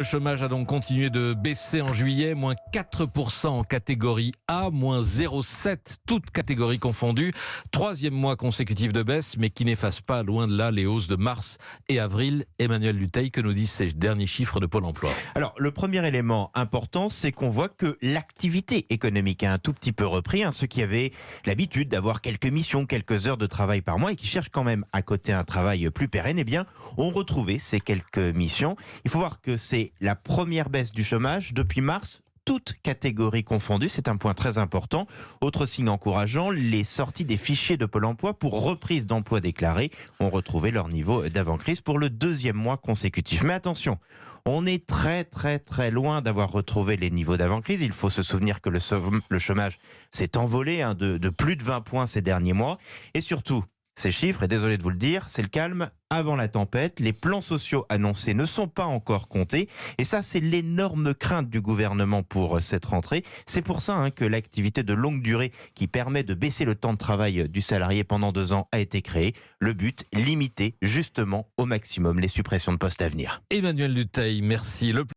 Le chômage a donc continué de baisser en juillet, moins 4% en catégorie A, moins 0,7 toutes catégories confondues. Troisième mois consécutif de baisse, mais qui n'efface pas, loin de là, les hausses de mars et avril. Emmanuel Dutheil, que nous disent ces derniers chiffres de Pôle emploi? Alors, le premier élément important, c'est qu'on voit que l'activité économique a un tout petit peu repris. Ceux qui avaient l'habitude d'avoir quelques missions, quelques heures de travail par mois et qui cherchent quand même à côté un travail plus pérenne, eh bien, ont retrouvé ces quelques missions. Il faut voir que c'est la première baisse du chômage depuis mars, toutes catégories confondues, c'est un point très important. Autre signe encourageant, les sorties des fichiers de Pôle emploi pour reprise d'emploi déclarés ont retrouvé leur niveau d'avant-crise pour le deuxième mois consécutif. Mais attention, on est très loin d'avoir retrouvé les niveaux d'avant-crise. Il faut se souvenir que le chômage s'est envolé de plus de 20 points ces derniers mois. Et surtout, ces chiffres, et désolé de vous le dire, c'est le calme avant la tempête. Les plans sociaux annoncés ne sont pas encore comptés. Et ça, c'est l'énorme crainte du gouvernement pour cette rentrée. C'est pour ça que l'activité de longue durée qui permet de baisser le temps de travail du salarié pendant 2 ans a été créée. Le but, limiter justement au maximum les suppressions de postes à venir. Emmanuel Dutheil, merci.